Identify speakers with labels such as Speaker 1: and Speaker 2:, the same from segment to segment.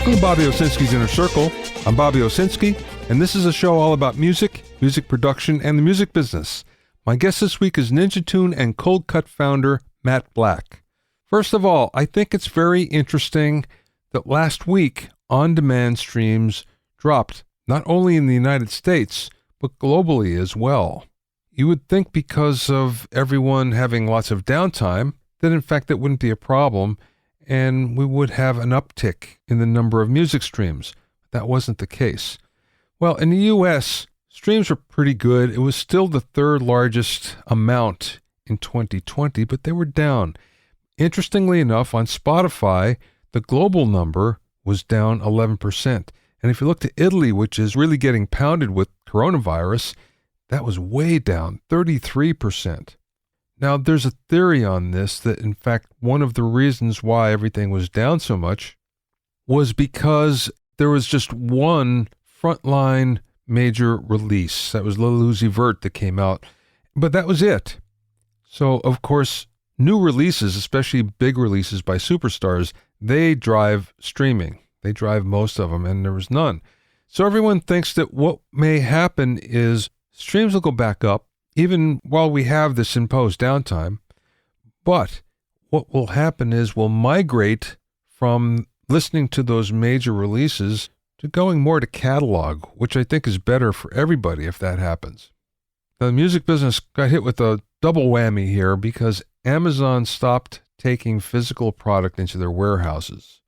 Speaker 1: Welcome to Bobby Owsinski's Inner Circle. I'm Bobby Owsinski, and this is a show all about music, music production, and the music business. My guest this week is NinjaTune and Coldcut founder Matt Black. First of all, I think it's very interesting that last week on-demand streams dropped not only in the United States, but globally as well. You would think because of everyone having lots of downtime, that in fact that wouldn't be a problem, and we would have an uptick in the number of music streams. That wasn't the case. Well, in the US, streams were pretty good. It was still the third largest amount in 2020, but they were down. Interestingly enough, on Spotify, the global number was down 11%. And if you look to Italy, which is really getting pounded with coronavirus, that was way down, 33%. Now, there's a theory on this that, in fact, one of the reasons why everything was down so much was because there was just one frontline major release. That was Lil Uzi Vert that came out, but that was it. So, of course, new releases, especially big releases by superstars, they drive streaming. They drive most of them, and there was none. So everyone thinks that what may happen is streams will go back up, even while we have this imposed downtime. But what will happen is we'll migrate from listening to those major releases to going more to catalog, which I think is better for everybody if that happens. Now, the music business got hit with a double whammy here because Amazon stopped taking physical product into their warehouses.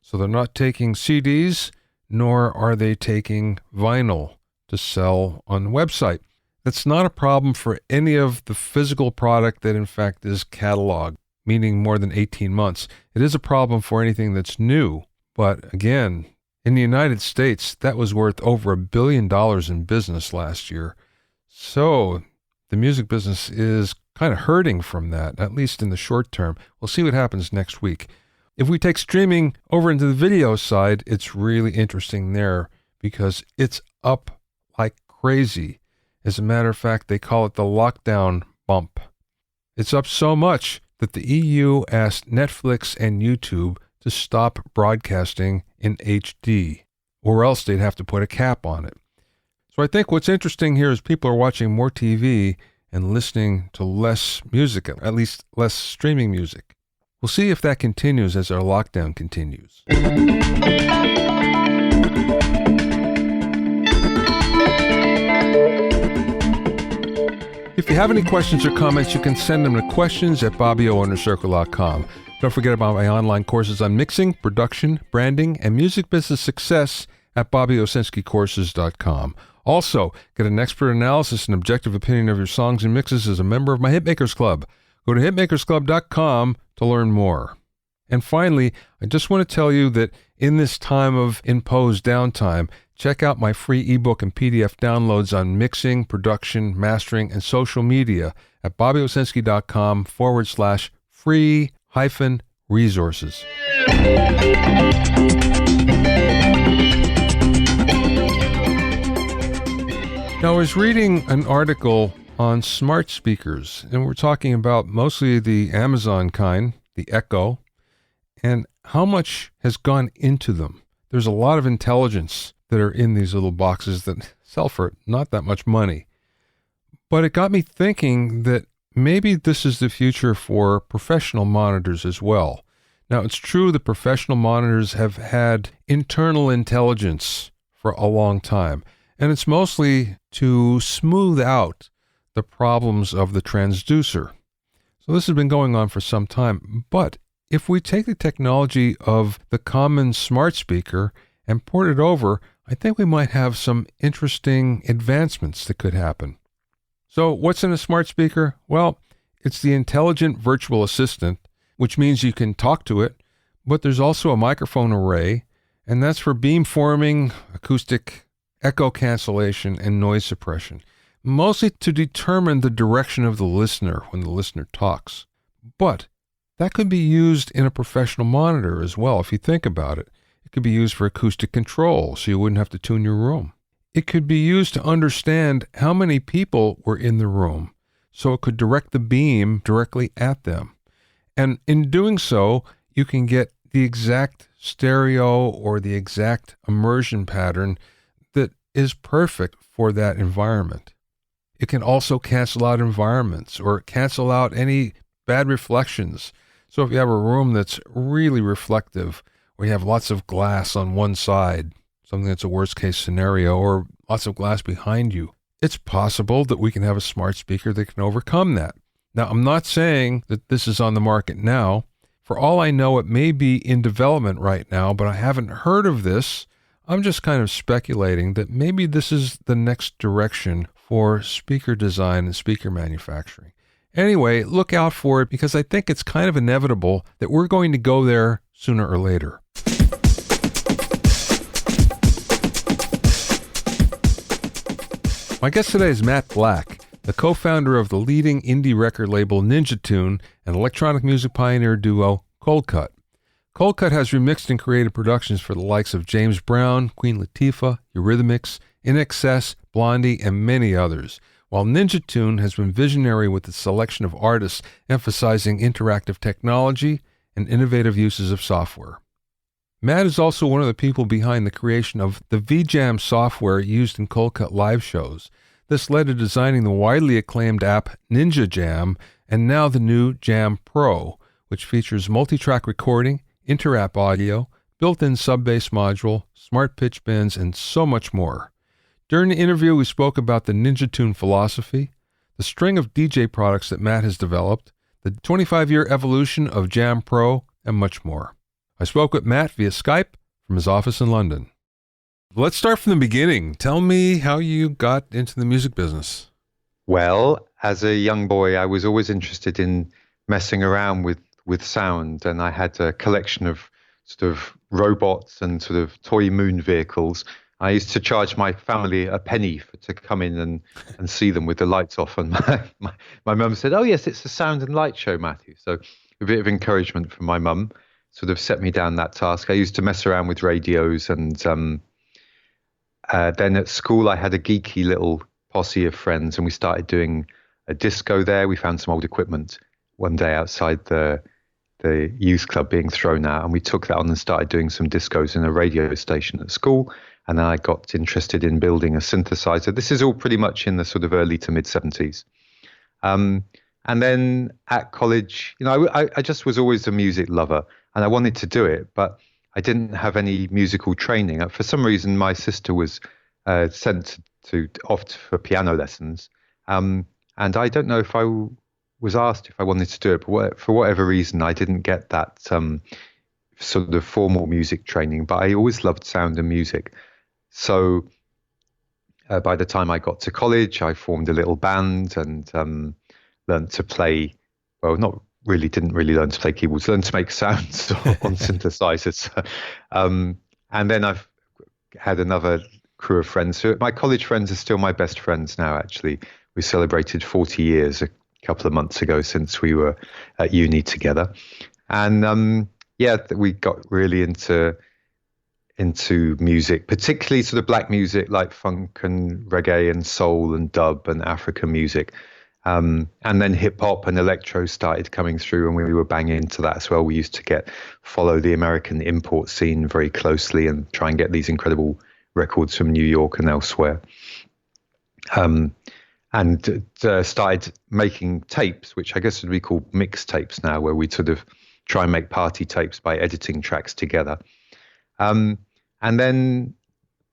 Speaker 1: So they're not taking CDs, nor are they taking vinyl to sell on the website. That's not a problem for any of the physical product that in fact is catalog, meaning more than 18 months. It is a problem for anything that's new. But again, in the United States, that was worth over $1 billion in business last year. So the music business is kind of hurting from that, at least in the short term. We'll see what happens next week. If we take streaming over into the video side, it's really interesting there because it's up like crazy. As a matter of fact, they call it the lockdown bump. It's up so much that the EU asked Netflix and YouTube to stop broadcasting in HD, or else they'd have to put a cap on it. So I think what's interesting here is people are watching more TV and listening to less music, at least less streaming music. We'll see if that continues as our lockdown continues. If you have any questions or comments, you can send them to questions@bobbyo_circle.com. Don't forget about my online courses on mixing, production, branding, and music business success at bobbyowsinskicourses.com. Also, get an expert analysis and objective opinion of your songs and mixes as a member of my Hitmakers Club. Go to hitmakersclub.com to learn more. And finally, I just want to tell you that in this time of imposed downtime, check out my free ebook and PDF downloads on mixing, production, mastering, and social media at bobbyowsinski.com/free-resources. Now, I was reading an article on smart speakers, and we're talking about mostly the Amazon kind, the Echo, and how much has gone into them. There's a lot of intelligence that are in these little boxes that sell for not that much money. But it got me thinking that maybe this is the future for professional monitors as well. Now, it's true that professional monitors have had internal intelligence for a long time, and it's mostly to smooth out the problems of the transducer. So this has been going on for some time, but if we take the technology of the common smart speaker and port it over, I think we might have some interesting advancements that could happen. So what's in a smart speaker? Well, it's the intelligent virtual assistant, which means you can talk to it, but there's also a microphone array, and that's for beamforming, acoustic, echo cancellation, and noise suppression, mostly to determine the direction of the listener when the listener talks. But that could be used in a professional monitor as well, if you think about it. It could be used for acoustic control, so you wouldn't have to tune your room. It could be used to understand how many people were in the room, so it could direct the beam directly at them. And in doing so, you can get the exact stereo or the exact immersion pattern that is perfect for that environment. It can also cancel out environments or cancel out any bad reflections. So if you have a room that's really reflective, or you have lots of glass on one side, something that's a worst case scenario, or lots of glass behind you, it's possible that we can have a smart speaker that can overcome that. Now, I'm not saying that this is on the market now. For all I know, it may be in development right now, but I haven't heard of this. I'm just kind of speculating that maybe this is the next direction for speaker design and speaker manufacturing. Anyway, look out for it because I think it's kind of inevitable that we're going to go there sooner or later. My guest today is Matt Black, the co-founder of the leading indie record label NinjaTune and electronic music pioneer duo Coldcut. Coldcut has remixed and created productions for the likes of James Brown, Queen Latifah, Eurythmics, INXS, Blondie, and many others, while NinjaTune has been visionary with its selection of artists emphasizing interactive technology and innovative uses of software. Matt is also one of the people behind the creation of the VJamm software used in Coldcut live shows. This led to designing the widely acclaimed app Ninja Jamm and now the new Jamm Pro, which features multitrack recording, inter-app audio, built-in sub-bass module, smart pitch bends, and so much more. During the interview, we spoke about the NinjaTune philosophy, the string of DJ products that Matt has developed, the 25-year evolution of Jamm Pro, and much more. I spoke with Matt via Skype from his office in London. Let's start from the beginning. Tell me how you got into the music business.
Speaker 2: Well, as a young boy, I was always interested in messing around with sound, and I had a collection of sort of robots and sort of toy moon vehicles. I used to charge my family a penny to come in and see them with the lights off. And my mum said, "Oh, yes, it's a sound and light show, Matthew." So a bit of encouragement from my mum sort of set me down that task. I used to mess around with radios, and then at school I had a geeky little posse of friends, and we started doing a disco there. We found some old equipment one day outside the youth club being thrown out, and we took that on and started doing some discos in a radio station at school. And I got interested in building a synthesizer. This is all pretty much in the sort of early to mid 70s. And then at college, I just was always a music lover, and I wanted to do it, but I didn't have any musical training. For some reason, my sister was sent off for piano lessons. And I don't know if I was asked if I wanted to do it, but for whatever reason, I didn't get that sort of formal music training, but I always loved sound and music. So by the time I got to college, I formed a little band and learned to play, didn't really learn to play keyboards, learned to make sounds on synthesizers. And then I've had another crew of friends. So my college friends are still my best friends now, actually. We celebrated 40 years a couple of months ago since we were at uni together. And we got really into music, particularly sort of black music like funk and reggae and soul and dub and African music. And then hip hop and electro started coming through, and we were banging into that as well. We used to follow the American import scene very closely and try and get these incredible records from New York and elsewhere. And started making tapes, which I guess would be called mixtapes now, where we sort of try and make party tapes by editing tracks together. And then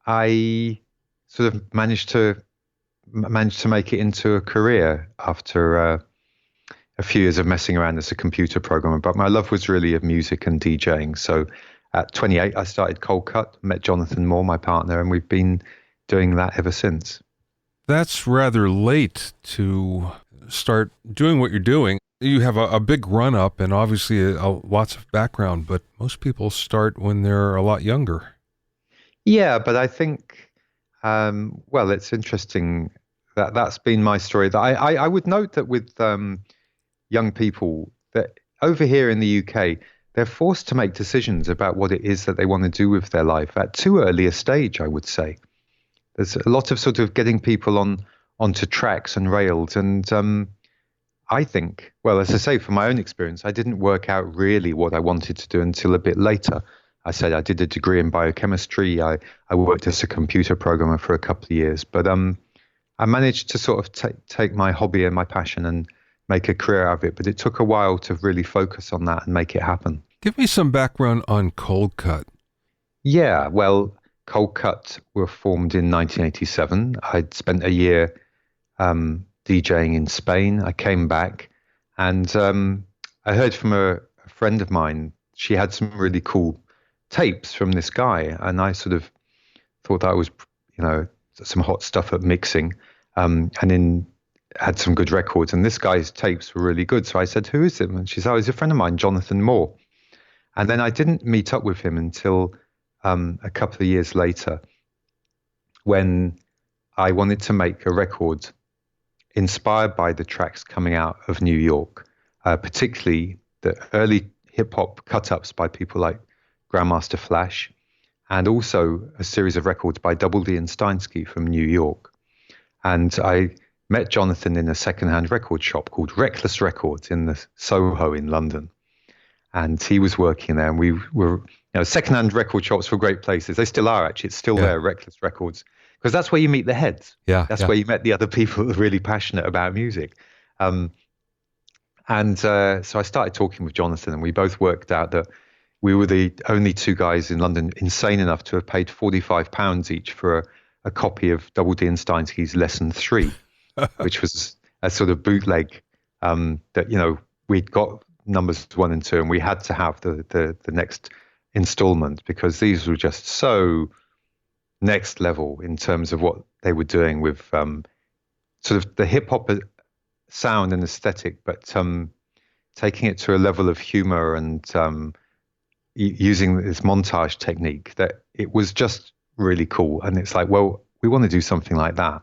Speaker 2: I sort of managed to make it into a career after a few years of messing around as a computer programmer. But my love was really of music and DJing. So at 28, I started Coldcut, met Jonathan Moore, my partner, and we've been doing that ever since.
Speaker 1: That's rather late to start doing what you're doing. You have a big run-up and obviously lots of background, but most people start when they're a lot younger.
Speaker 2: Yeah, but I think, it's interesting that that's been my story. That I would note that with young people, that over here in the UK, they're forced to make decisions about what it is that they want to do with their life at too early a stage, I would say. There's a lot of sort of getting people onto tracks and rails. And I think, as I say, from my own experience, I didn't work out really what I wanted to do until a bit later. I said I did a degree in biochemistry. I worked as a computer programmer for a couple of years, but I managed to sort of take my hobby and my passion and make a career out of it. But it took a while to really focus on that and make it happen.
Speaker 1: Give me some background on Coldcut.
Speaker 2: Yeah, well, Coldcut were formed in 1987. I'd spent a year DJing in Spain. I came back and I heard from a friend of mine. She had some really cool tapes from this guy, and I sort of thought that was, some hot stuff at mixing, and then had some good records. And this guy's tapes were really good. So I said, "Who is him?" And she said, "Oh, he's a friend of mine, Jonathan Moore." And then I didn't meet up with him until a couple of years later, when I wanted to make a record inspired by the tracks coming out of New York, particularly the early hip hop cut-ups by people like Grandmaster Flash, and also a series of records by Double D and Steinsky from New York. And I met Jonathan in a secondhand record shop called Reckless Records in the Soho in London. And he was working there, and we were, secondhand record shops were great places. They still are, actually. It's still there, Reckless Records, because that's where you meet the heads.
Speaker 1: Yeah,
Speaker 2: that's where you met the other people that are really passionate about music. So I started talking with Jonathan, and we both worked out that we were the only two guys in London insane enough to have paid £45 each for a copy of Double D and Steinsky's Lesson 3, which was a sort of bootleg that, we'd got numbers 1 and 2, and we had to have the next installment, because these were just so next level in terms of what they were doing with sort of the hip hop sound and aesthetic, but taking it to a level of humor and using this montage technique that it was just really cool. And it's like, well, we want to do something like that.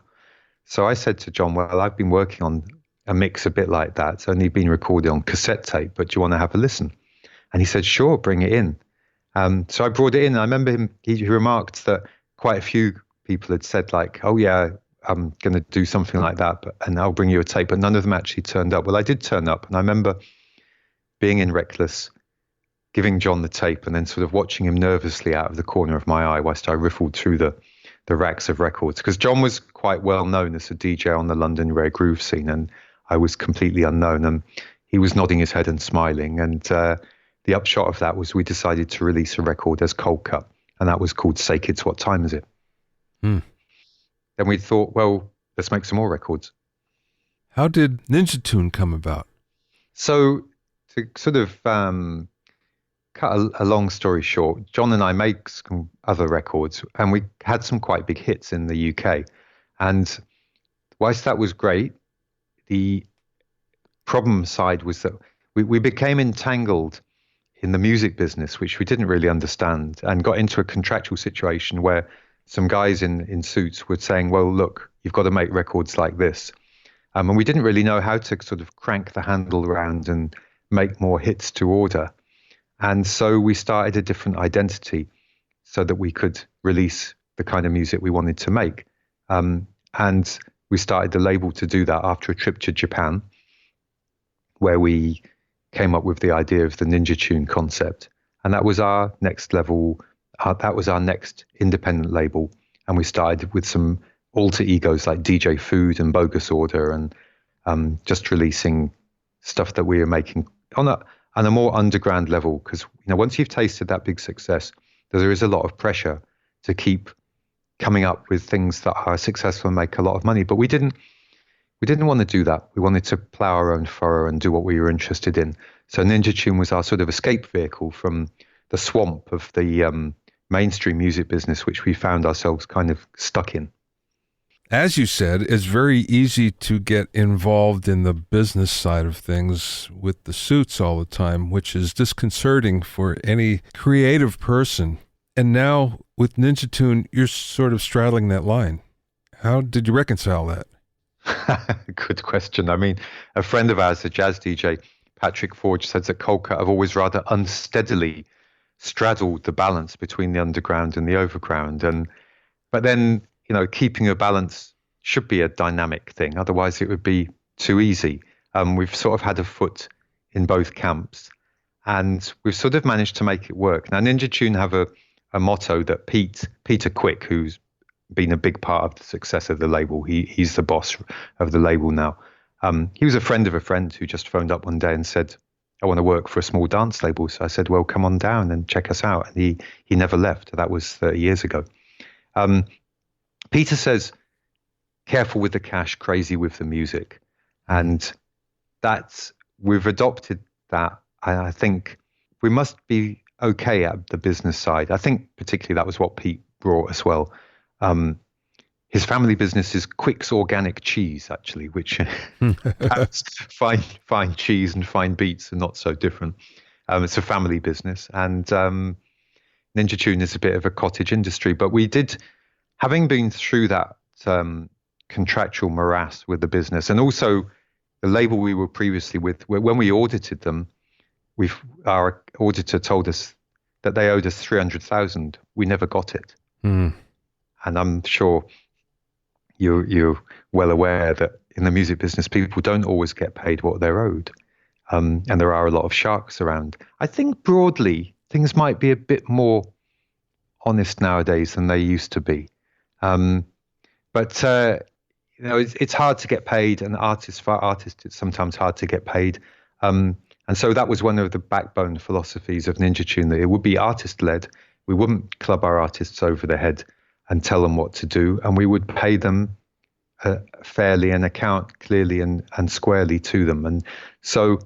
Speaker 2: So I said to John, well, I've been working on a mix a bit like that. It's only been recorded on cassette tape, but do you want to have a listen? And he said, sure, bring it in. So I brought it in, and I remember he remarked that quite a few people had said, like, oh yeah, I'm going to do something like that, and I'll bring you a tape, but none of them actually turned up. Well, I did turn up, and I remember being in Reckless, giving John the tape, and then sort of watching him nervously out of the corner of my eye whilst I riffled through the racks of records, because John was quite well known as a DJ on the London rare groove scene, and I was completely unknown, and he was nodding his head and smiling. And the upshot of that was we decided to release a record as Coldcut, and that was called Say Kids, What Time Is It? Then we thought, well, let's make some more records.
Speaker 1: How did NinjaTune come about?
Speaker 2: So to sort of cut a long story short, John and I make some other records, and we had some quite big hits in the UK. And whilst that was great, the problem side was that we became entangled in the music business, which we didn't really understand, and got into a contractual situation where some guys in suits were saying, well, look, you've got to make records like this. And we didn't really know how to sort of crank the handle around and make more hits to order. And so we started a different identity so that we could release the kind of music we wanted to make. And we started the label to do that after a trip to Japan, where we came up with the idea of the NinjaTune concept. And that was our next level. That was our next independent label. And we started with some alter egos like DJ Food and Bogus Order, and just releasing stuff that we were making on a more underground level. Because once you've tasted that big success, there is a lot of pressure to keep coming up with things that are successful and make a lot of money. But we didn't want to do that. We wanted to plow our own furrow and do what we were interested in. So NinjaTune was our sort of escape vehicle from the swamp of the mainstream music business, which we found ourselves kind of stuck in.
Speaker 1: As you said, it's very easy to get involved in the business side of things with the suits all the time, which is disconcerting for any creative person. And now with NinjaTune, you're sort of straddling that line. How did you reconcile that?
Speaker 2: Good question. I mean, a friend of ours, the jazz DJ, Patrick Forge, says that Coldcut have always rather unsteadily straddled the balance between the underground and the overground. But then, keeping a balance should be a dynamic thing. Otherwise, it would be too easy. We've sort of had a foot in both camps. And we've sort of managed to make it work. Now, NinjaTune have a motto that Peter Quick, who's been a big part of the success of the label, he's the boss of the label now. He was a friend of a friend who just phoned up one day and said, I want to work for a small dance label. So I said, well, come on down and check us out. And he never left. That was 30 years ago. Peter says, careful with the cash, crazy with the music. And we've adopted that. I think we must be okay at the business side. I think particularly that was what Pete brought as well. His family business is Quick's Organic Cheese, actually, which perhaps fine cheese and fine beets are not so different. It's a family business, and NinjaTune is a bit of a cottage industry. But we did, having been through that contractual morass with the business, and also the label we were previously with, when we audited them, our auditor told us that they owed us 300,000. We never got it. And I'm sure you're well aware that in the music business, people don't always get paid what they're owed. And there are a lot of sharks around. I think broadly, things might be a bit more honest nowadays than they used to be. But it's hard to get paid, and for artists, it's sometimes hard to get paid. And so that was one of the backbone philosophies of NinjaTune, that it would be artist-led. We wouldn't club our artists over the head and tell them what to do, and we would pay them fairly and account clearly and squarely to them. And so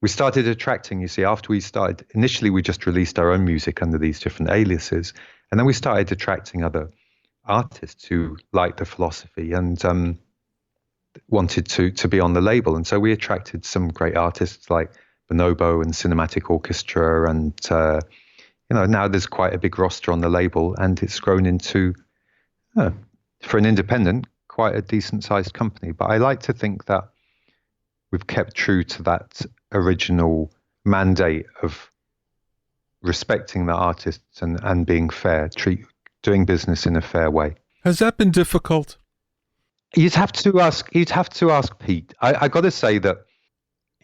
Speaker 2: we started attracting, you see, after we started, initially we just released our own music under these different aliases, and then we started attracting other artists who liked the philosophy and wanted to be on the label. And so we attracted some great artists like Bonobo and Cinematic Orchestra, and now there's quite a big roster on the label, and it's grown into, for an independent, quite a decent-sized company. But I like to think that we've kept true to that original mandate of respecting the artists and being fair, doing business in a fair way.
Speaker 1: Has that been difficult?
Speaker 2: You'd have to ask Pete. I got to say that,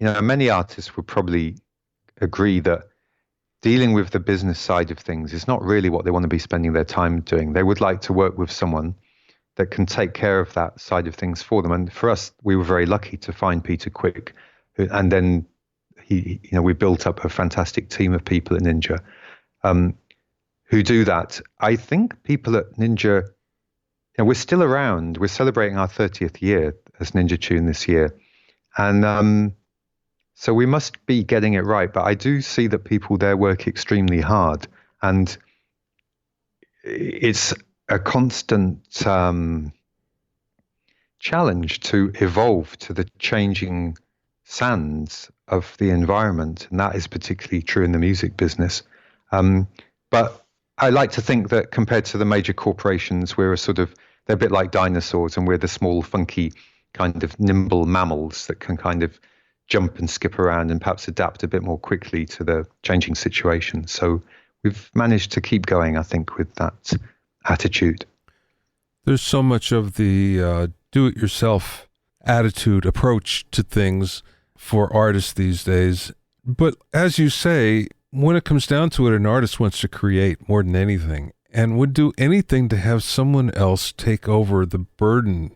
Speaker 2: many artists would probably agree that dealing with the business side of things is not really what they want to be spending their time doing. They would like to work with someone that can take care of that side of things for them. And for us, we were very lucky to find Peter Quick, and then we built up a fantastic team of people at Ninja who do that. I think people at Ninja, we're still around. We're celebrating our 30th year as NinjaTune this year, and so we must be getting it right. But I do see that people there work extremely hard, and it's a constant challenge to evolve to the changing sands of the environment. And that is particularly true in the music business. But I like to think that compared to the major corporations, they're a bit like dinosaurs, and we're the small, funky, kind of nimble mammals that can kind of jump and skip around and perhaps adapt a bit more quickly to the changing situation. So we've managed to keep going, I think, with that attitude.
Speaker 1: There's so much of the do-it-yourself attitude, approach to things for artists these days. But as you say, when it comes down to it, an artist wants to create more than anything and would do anything to have someone else take over the burden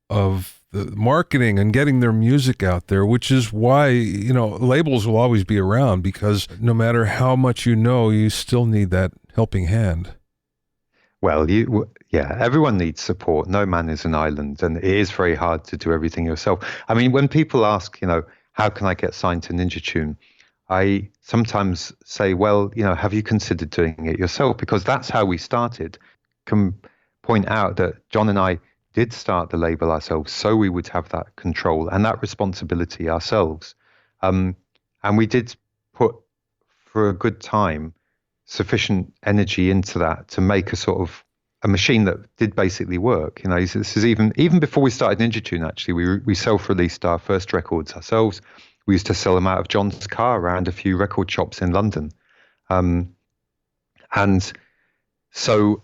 Speaker 1: of the marketing and getting their music out there, which is why, labels will always be around, because no matter how much you still need that helping hand.
Speaker 2: Well, everyone needs support. No man is an island, and it is very hard to do everything yourself. I mean, when people ask, how can I get signed to NinjaTune? I sometimes say, well, have you considered doing it yourself? Because that's how we started. Can point out that John and I did start the label ourselves, so we would have that control and that responsibility ourselves. And we did put, for a good time, sufficient energy into that to make a sort of a machine that did basically work. This is even before we started NinjaTune, actually, we self-released our first records ourselves. We used to sell them out of John's car around a few record shops in London. And so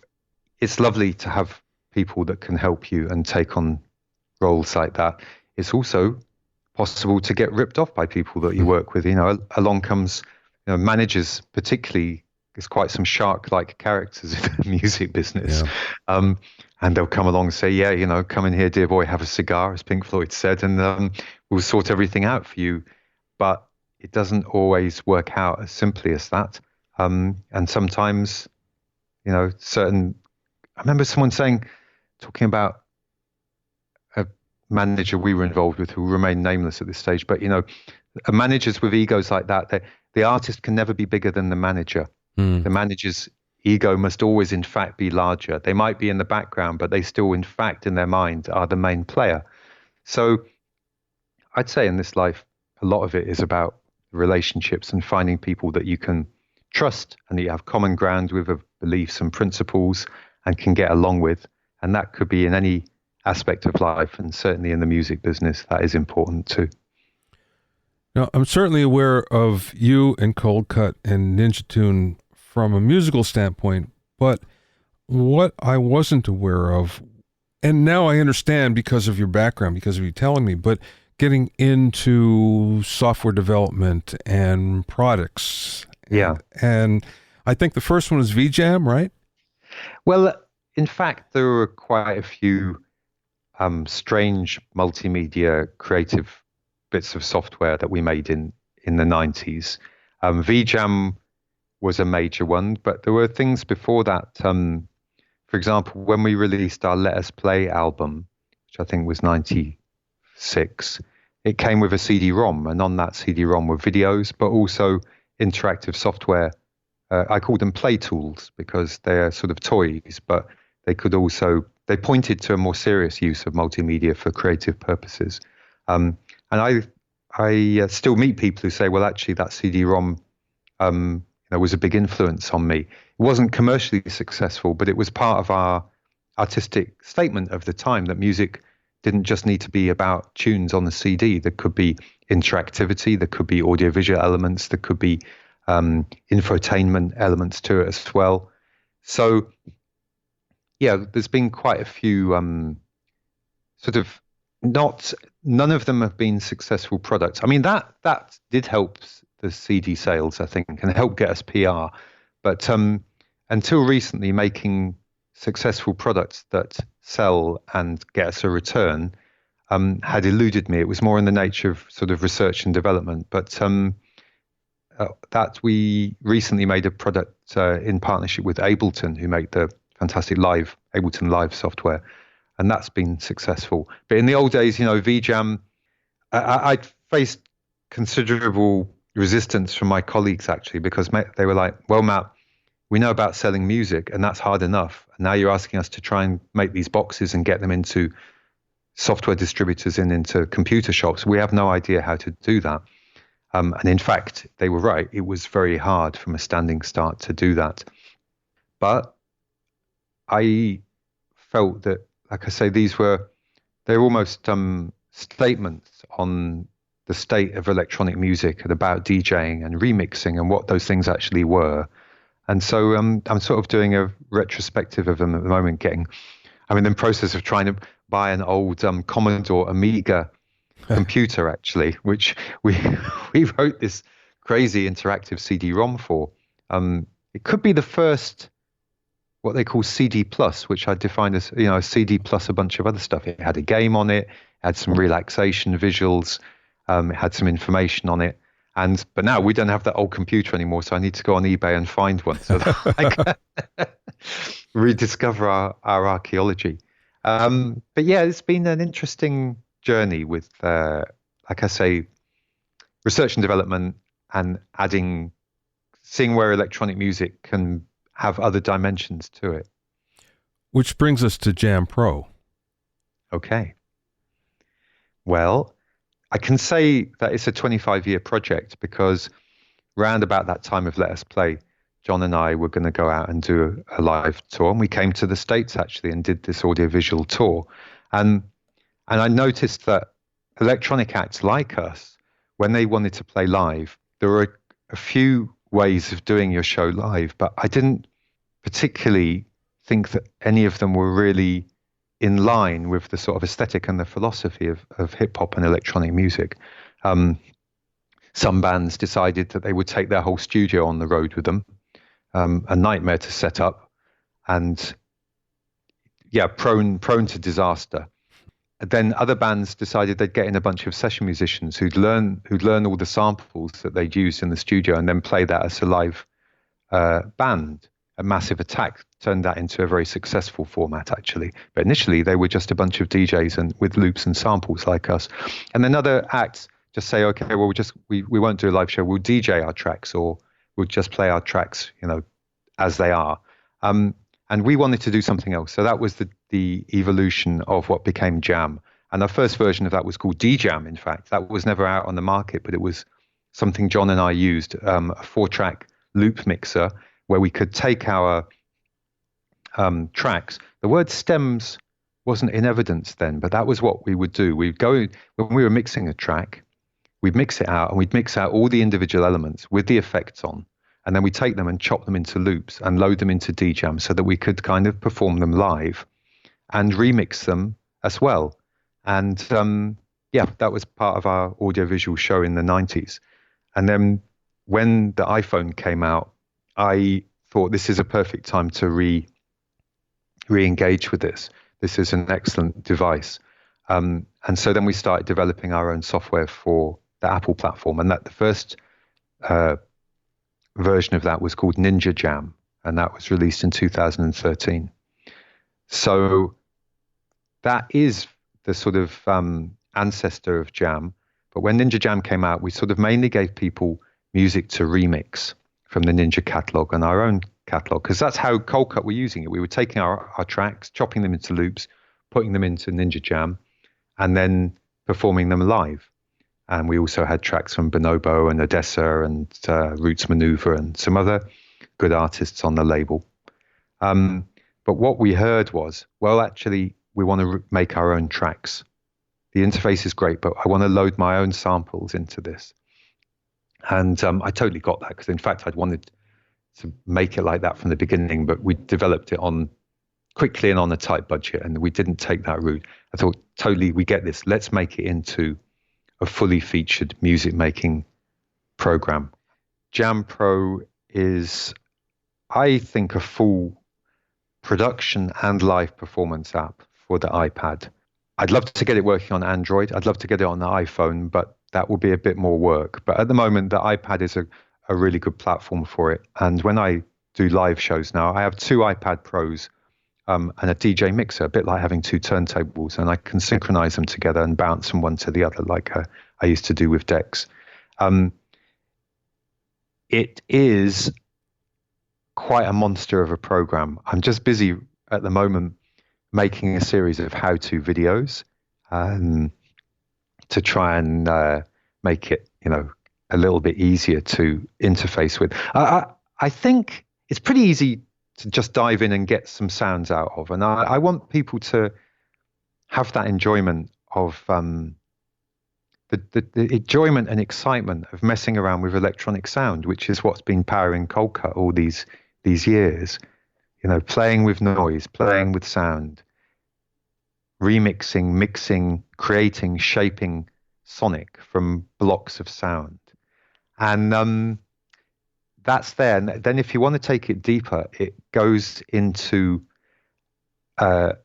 Speaker 2: it's lovely to have people that can help you and take on roles like that. It's also possible to get ripped off by people that you work with. Along comes managers particularly, there's quite some shark-like characters in the music business.
Speaker 1: Yeah.
Speaker 2: And they'll come along and say, yeah, come in here, dear boy, have a cigar, as Pink Floyd said, and we'll sort everything out for you. But it doesn't always work out as simply as that. And sometimes, I remember someone talking about a manager we were involved with who remain nameless at this stage, but, managers with egos like that, the artist can never be bigger than the manager. The manager's ego must always, in fact, be larger. They might be in the background, but they still, in fact, in their mind, are the main player. So I'd say in this life, a lot of it is about relationships and finding people that you can trust and that you have common ground with, of beliefs and principles, and can get along with. And that could be in any aspect of life, and certainly in the music business, that is important too.
Speaker 1: Now, I'm certainly aware of you and Coldcut and NinjaTune from a musical standpoint, but what I wasn't aware of, and now I understand because of your background, because of you telling me, but getting into software development and products.
Speaker 2: Yeah.
Speaker 1: And I think the first one is VJamm, right?
Speaker 2: Well, in fact, there were quite a few strange multimedia creative bits of software that we made in the 90s. VJamm was a major one, but there were things before that. For example, when we released our Let Us Play album, which I think was 96, it came with a CD-ROM, and on that CD-ROM were videos, but also interactive software. I call them play tools because they're sort of toys, but they pointed to a more serious use of multimedia for creative purposes. And I still meet people who say, well, actually, that CD-ROM was a big influence on me. It wasn't commercially successful, but it was part of our artistic statement of the time, that music didn't just need to be about tunes on the CD. There could be interactivity, there could be audiovisual elements, there could be infotainment elements to it as well. So, yeah, there's been quite a few none of them have been successful products. I mean, that did help the CD sales, I think, and help get us PR. But until recently, making successful products that sell and get us a return had eluded me. It was more in the nature of sort of research and development. But that we recently made a product in partnership with Ableton, who make the fantastic Ableton Live software, and that's been successful. But in the old days, VJamm, I'd faced considerable resistance from my colleagues, actually, because they were like, well, Matt, we know about selling music, and that's hard enough. And now you're asking us to try and make these boxes and get them into software distributors and into computer shops. We have no idea how to do that. And in fact, they were right. It was very hard from a standing start to do that. But I felt that, like I say, they're almost statements on the state of electronic music and about DJing and remixing and what those things actually were. And so I'm sort of doing a retrospective of them at the moment, I'm in the process of trying to buy an old Commodore Amiga computer, actually, which we wrote this crazy interactive CD-ROM for. It could be the first, what they call CD plus, which I define as, a CD plus a bunch of other stuff. It had a game on it, had some relaxation visuals, it had some information on it. But now we don't have that old computer anymore, so I need to go on eBay and find one so that I can rediscover our archaeology. But yeah, it's been an interesting journey with, like I say, research and development, and seeing where electronic music can have other dimensions to it.
Speaker 1: Which brings us to Jamm Pro.
Speaker 2: Okay. Well, I can say that it's a 25-year project because round about that time of Let Us Play, John and I were going to go out and do a live tour. And we came to the States, actually, and did this audiovisual tour. And I noticed that electronic acts like us, when they wanted to play live, there were a few ways of doing your show live, but I didn't particularly think that any of them were really in line with the sort of aesthetic and the philosophy of hip hop and electronic music. Some bands decided that they would take their whole studio on the road with them. A nightmare to set up, and yeah, prone to disaster. Then other bands decided they'd get in a bunch of session musicians who'd learn all the samples that they'd use in the studio and then play that as a live band. A Massive Attack turned that into a very successful format, actually. But initially, they were just a bunch of DJs and with loops and samples like us. And then other acts just say, okay, well, we won't do a live show. We'll DJ our tracks, or we'll just play our tracks, as they are. And we wanted to do something else. So that was the evolution of what became Jamm. And our first version of that was called DJamm, in fact. That was never out on the market, but it was something John and I used, a 4-track loop mixer where we could take our tracks. The word stems wasn't in evidence then, but that was what we would do. We'd go, when we were mixing a track, we'd mix it out, and we'd mix out all the individual elements with the effects on. And then we take them and chop them into loops and load them into DJamm so that we could kind of perform them live and remix them as well. And that was part of our audiovisual show in the 90s. And then when the iPhone came out, I thought this is a perfect time to re-engage with this. This is an excellent device. And so then we started developing our own software for the Apple platform. And that the first version of that was called Ninja Jamm, and that was released in 2013. So that is the sort of ancestor of Jamm. But when Ninja Jamm came out, we sort of mainly gave people music to remix from the Ninja catalog and our own catalog, because that's how Coldcut were using it. We were taking our tracks, chopping them into loops, putting them into Ninja Jamm, and then performing them live. And we also had tracks from Bonobo and Odessa and Roots Maneuver and some other good artists on the label. But what we heard was, well, actually, we want to make our own tracks. The interface is great, but I want to load my own samples into this. And I totally got that, because in fact, I'd wanted to make it like that from the beginning, but we developed it on quickly and on a tight budget, and we didn't take that route. I thought, totally, we get this. Let's make it into a fully featured music making program. Jamm Pro is, I think, a full production and live performance app for the iPad. I'd love to get it working on Android. I'd love to get it on the iPhone, but that will be a bit more work. But at the moment, the iPad is a really good platform for it. And when I do live shows now, I have 2 iPad Pros and a DJ mixer, a bit like having 2 turntables, and I can synchronize them together and bounce from one to the other like I used to do with decks. It is quite a monster of a program. I'm just busy at the moment making a series of how-to videos to try and make it, a little bit easier to interface with. I think it's pretty easy to just dive in and get some sounds out of. And I want people to have that enjoyment of the enjoyment and excitement of messing around with electronic sound, which is what's been powering Coldcut all these years. Playing with noise, playing with sound, remixing, mixing, creating, shaping sonic from blocks of sound. And that's there. And then if you want to take it deeper, it goes into there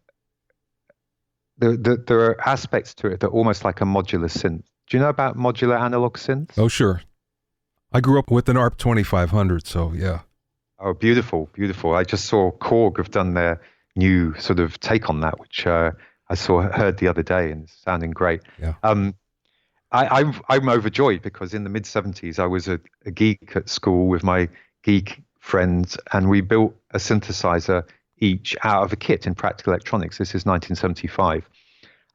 Speaker 2: are aspects to it that are almost like a modular synth. Do you know about modular analog synths?
Speaker 1: Oh, sure. I grew up with an ARP 2500, so yeah.
Speaker 2: Oh, beautiful, beautiful. I just saw Korg have done their new sort of take on that, which I heard the other day, and it's sounding great.
Speaker 1: Yeah.
Speaker 2: I'm overjoyed, because in the mid-70s, I was a geek at school with my geek friends, and we built a synthesizer each out of a kit in Practical Electronics. This is 1975.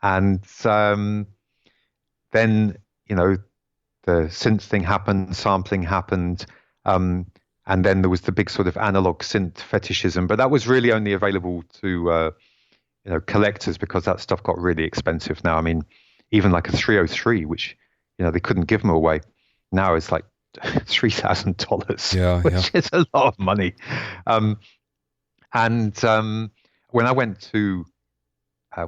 Speaker 2: And then, the synth thing happened, sampling happened, and then there was the big sort of analog synth fetishism. But that was really only available to collectors, because that stuff got really expensive now. I mean, even like a 303, which, they couldn't give them away. Now it's like $3,000, which is a lot of money. When I went to,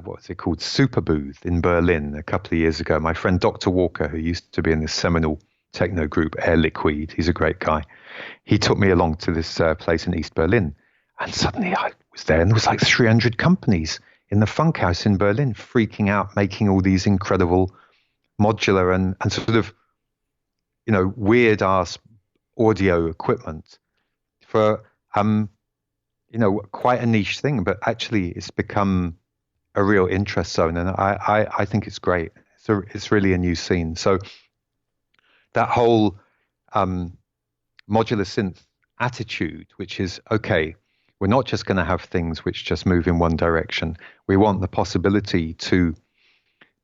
Speaker 2: what's it called, Super Booth in Berlin a couple of years ago, my friend Dr. Walker, who used to be in this seminal techno group Air Liquide. He's a great guy. He took me along to this place in East Berlin, and suddenly I was there, and there was like 300 companies in the funk house in Berlin freaking out, making all these incredible modular and sort of, weird ass audio equipment for, quite a niche thing, but actually it's become a real interest zone. And I think it's great. It's really a new scene. So that whole modular synth attitude, which is, okay, we're not just going to have things which just move in one direction. We want the possibility to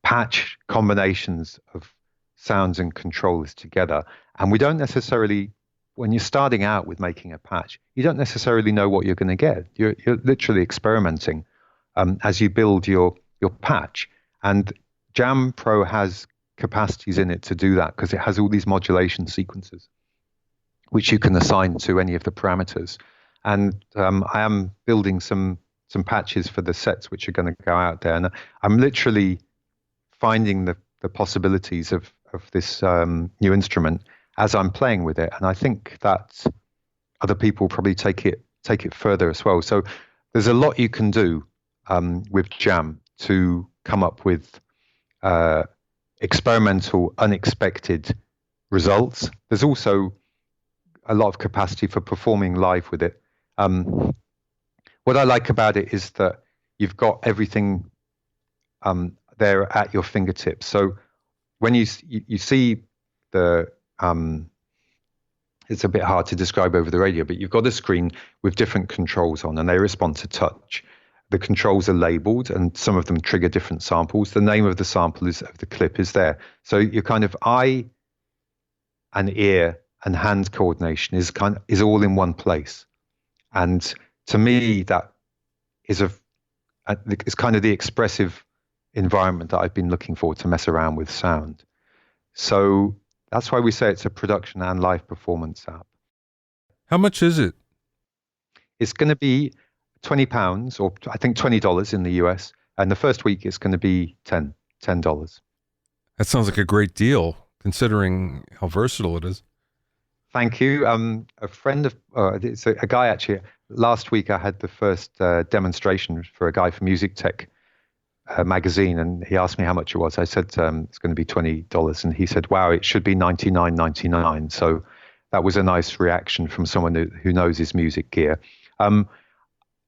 Speaker 2: patch combinations of sounds and controllers together. And we don't necessarily, when you're starting out with making a patch, you don't necessarily know what you're going to get. You're literally experimenting as you build your patch. And Jamm Pro has capacities in it to do that because it has all these modulation sequences which you can assign to any of the parameters. And I am building some patches for the sets which are going to go out there. And I'm literally finding the possibilities of this new instrument as I'm playing with it. And I think that other people probably take it further as well. So there's a lot you can do with Jamm to come up with experimental, unexpected results. There's also a lot of capacity for performing live with it. What I like about it is that you've got everything there at your fingertips. So when you see the, it's a bit hard to describe over the radio, but you've got a screen with different controls on, and they respond to touch. The controls are labeled, and some of them trigger different samples. The name of the sample of the clip is there. So your kind of eye and ear and hand coordination is all in one place. And to me, that is it's kind of the expressive environment that I've been looking for to mess around with sound. So that's why we say it's a production and live performance app.
Speaker 1: How much is it?
Speaker 2: It's going to be £20, or I think $20 in the US. And the first week it's going to be $10.
Speaker 1: That sounds like a great deal, considering how versatile it is.
Speaker 2: Thank you. A friend of, it's a guy actually, last week I had the first demonstration for a guy from Music Tech magazine, and he asked me how much it was. I said it's going to be $20, and he said, wow, it should be $99.99. So that was a nice reaction from someone who knows his music gear.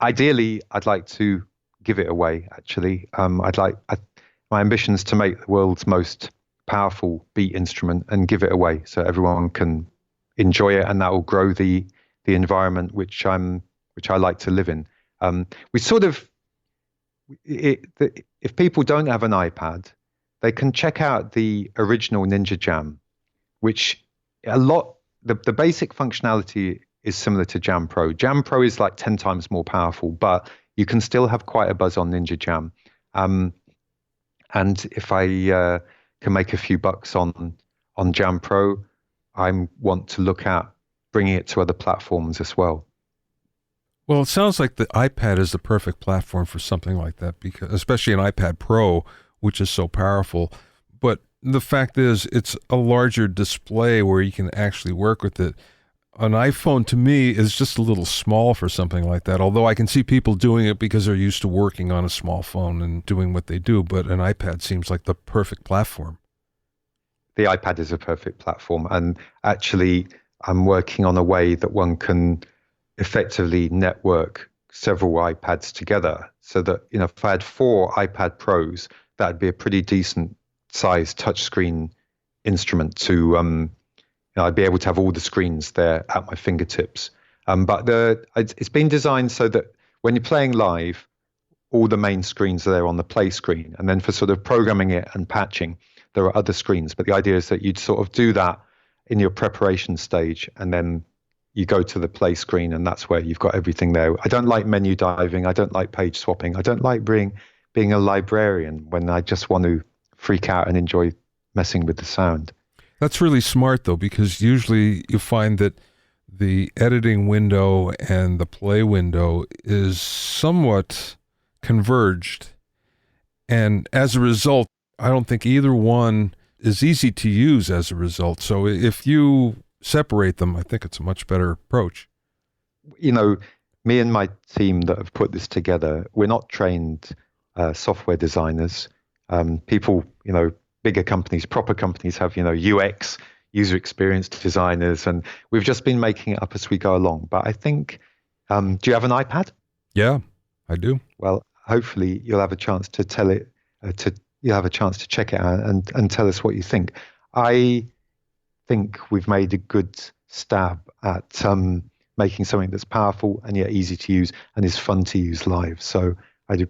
Speaker 2: Ideally, I'd like to give it away, actually. My ambition is to make the world's most powerful beat instrument and give it away so everyone can enjoy it, and that will grow the environment which I like to live in. We sort of, if people don't have an iPad, they can check out the original Ninja Jamm, which the basic functionality is similar to Jamm Pro. Jamm Pro is like 10 times more powerful, but you can still have quite a buzz on Ninja Jamm. And if I can make a few bucks on Jamm Pro, I want to look at bringing it to other platforms as well.
Speaker 1: Well, it sounds like the iPad is the perfect platform for something like that, because especially an iPad Pro, which is so powerful. But the fact is, it's a larger display where you can actually work with it. An iPhone, to me, is just a little small for something like that, although I can see people doing it because they're used to working on a small phone and doing what they do, but an iPad seems like the perfect platform.
Speaker 2: The iPad is a perfect platform, and actually I'm working on a way that one can effectively network several iPads together, so that, if I had 4 iPad Pros, that'd be a pretty decent sized touchscreen instrument to I'd be able to have all the screens there at my fingertips. But it's been designed so that when you're playing live, all the main screens are there on the play screen, and then for sort of programming it and patching, there are other screens. But the idea is that you'd sort of do that in your preparation stage, and then you go to the play screen, and that's where you've got everything there. I don't like menu diving. I don't like page swapping. I don't like being a librarian when I just want to freak out and enjoy messing with the sound.
Speaker 1: That's really smart, though, because usually you find that the editing window and the play window is somewhat converged. And as a result, I don't think either one is easy to use as a result. So if you separate them, I think it's a much better approach.
Speaker 2: Me and my team that have put this together, we're not trained software designers. People, bigger companies, proper companies have, UX, user experience designers, and we've just been making it up as we go along. But I think, do you have an iPad?
Speaker 1: Yeah, I do.
Speaker 2: Well, hopefully you'll have a chance to tell it, you'll have a chance to check it out and tell us what you think. I think we've made a good stab at making something that's powerful and yet easy to use and is fun to use live. So I do,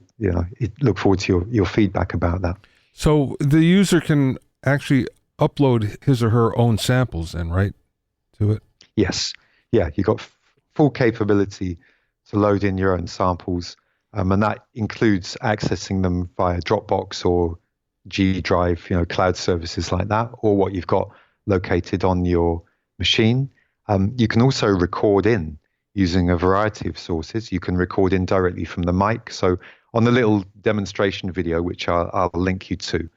Speaker 2: look forward to your feedback about that.
Speaker 1: So the user can actually upload his or her own samples then, right, to it?
Speaker 2: Yes. Yeah, you've got full capability to load in your own samples, and that includes accessing them via Dropbox or G Drive, cloud services like that, or what you've got located on your machine. You can also record in using a variety of sources. You can record in directly from the mic. So on the little demonstration video, which I'll link you to,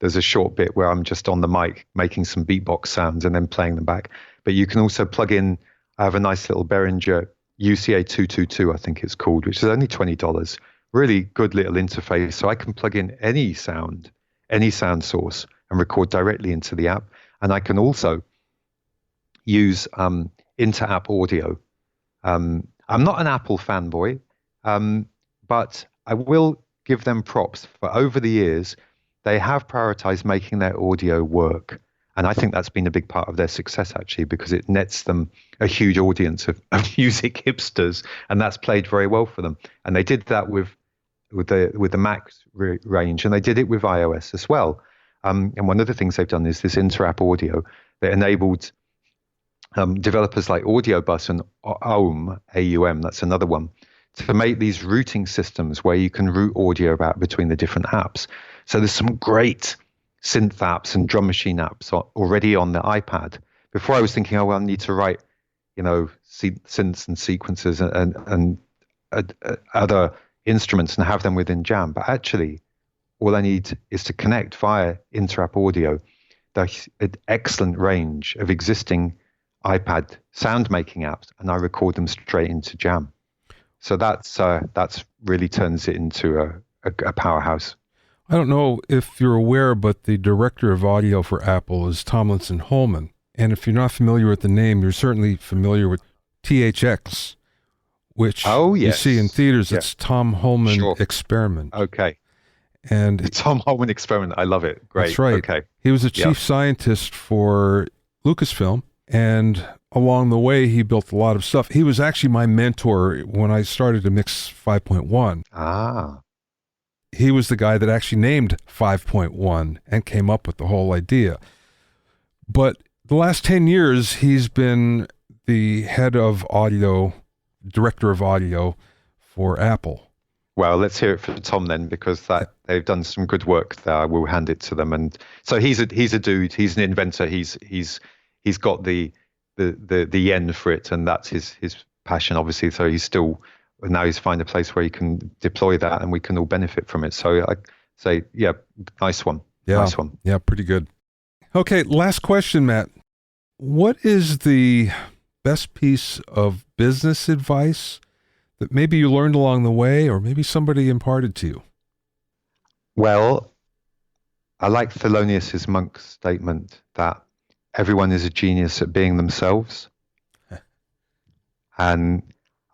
Speaker 2: there's a short bit where I'm just on the mic making some beatbox sounds and then playing them back. But you can also plug in, I have a nice little Behringer UCA 222, I think it's called, which is only $20. Really good little interface. So I can plug in any sound source and record directly into the app. And I can also use inter-app audio. I'm not an Apple fanboy, but I will give them props for over the years, they have prioritized making their audio work. And I think that's been a big part of their success, actually, because it nets them a huge audience of music hipsters, and that's played very well for them. And they did that with the Mac range, and they did it with iOS as well. And one of the things they've done is this inter-app audio that enabled developers like AudioBus and AUM, that's another one, to make these routing systems where you can route audio about between the different apps. So there's some great synth apps and drum machine apps already on the iPad. Before I was thinking, I need to write, synths and sequences and other instruments and have them within Jamm. But actually, all I need is to connect via inter-app audio. There's an excellent range of existing iPad sound making apps, and I record them straight into Jamm. So that's really turns it into a powerhouse.
Speaker 1: I don't know if you're aware, but the director of audio for Apple is Tomlinson Holman. And if you're not familiar with the name, you're certainly familiar with THX, which you see in theaters. Yeah. It's Tom Holman Experiment.
Speaker 2: Okay.
Speaker 1: And
Speaker 2: the Tom Holman Experiment, I love it. Great.
Speaker 1: That's right.
Speaker 2: Okay.
Speaker 1: He was a chief scientist for Lucasfilm, and along the way, he built a lot of stuff. He was actually my mentor when I started to mix 5.1.
Speaker 2: Ah.
Speaker 1: He was the guy that actually named 5.1 and came up with the whole idea. But the last 10 years, he's been the head of audio, director of audio for Apple.
Speaker 2: Well, let's hear it from Tom then, because they've done some good work there. I will hand it to them. And so he's a dude. He's an inventor. He's got the yen for it, and that's his passion, obviously. So now he's found a place where he can deploy that, and we can all benefit from it. So I say, nice one.
Speaker 1: Yeah,
Speaker 2: nice one.
Speaker 1: Yeah, pretty good. Okay, last question, Matt. What is the best piece of business advice that maybe you learned along the way, or maybe somebody imparted to you?
Speaker 2: Well, I like Thelonious Monk's statement that everyone is a genius at being themselves. And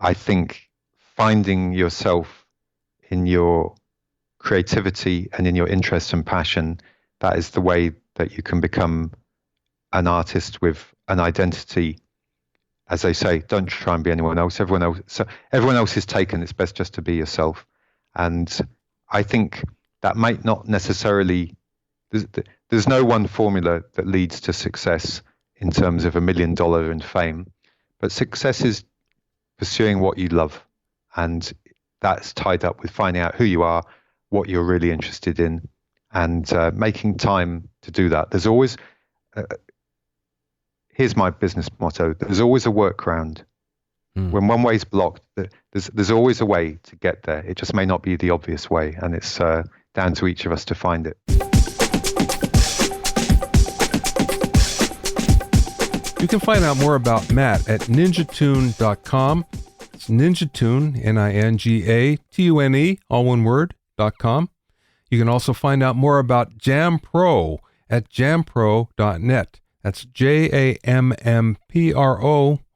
Speaker 2: I think finding yourself in your creativity and in your interest and passion, that is the way that you can become an artist with an identity. As they say, don't try and be anyone else. Everyone else is taken. It's best just to be yourself. And I think that might not necessarily, there's no one formula that leads to success in terms of $1 million in fame, but success is pursuing what you love. And that's tied up with finding out who you are, what you're really interested in, and making time to do that. There's always, here's my business motto, there's always a workaround. When one way's blocked, there's always a way to get there. It just may not be the obvious way, and it's down to each of us to find it.
Speaker 1: You can find out more about Matt at ninjatune.com. It's NinjaTune, Ningatune, all one word, .com. You can also find out more about Jamm Pro at jampro.net. That's JAMMPRO,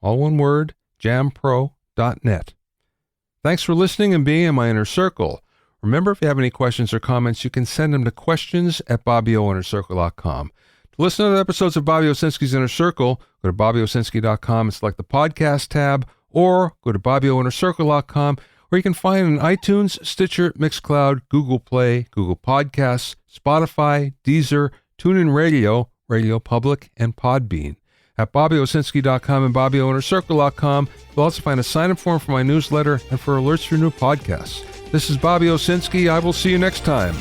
Speaker 1: all one word, jampro.net. Thanks for listening and being in my inner circle. Remember, if you have any questions or comments, you can send them to questions@BobbyOInnerCircle.com. To listen to other episodes of Bobby Owsinski's Inner Circle, go to BobbyOwsinski.com and select the podcast tab, or go to BobbyOInnerCircle.com, where you can find in iTunes, Stitcher, Mixcloud, Google Play, Google Podcasts, Spotify, Deezer, TuneIn Radio, Radio Public, and Podbean. At BobbyOwsinski.com and BobbyOInnerCircle.com, you'll also find a sign-up form for my newsletter and for alerts for new podcasts. This is Bobby Owsinski. I will see you next time.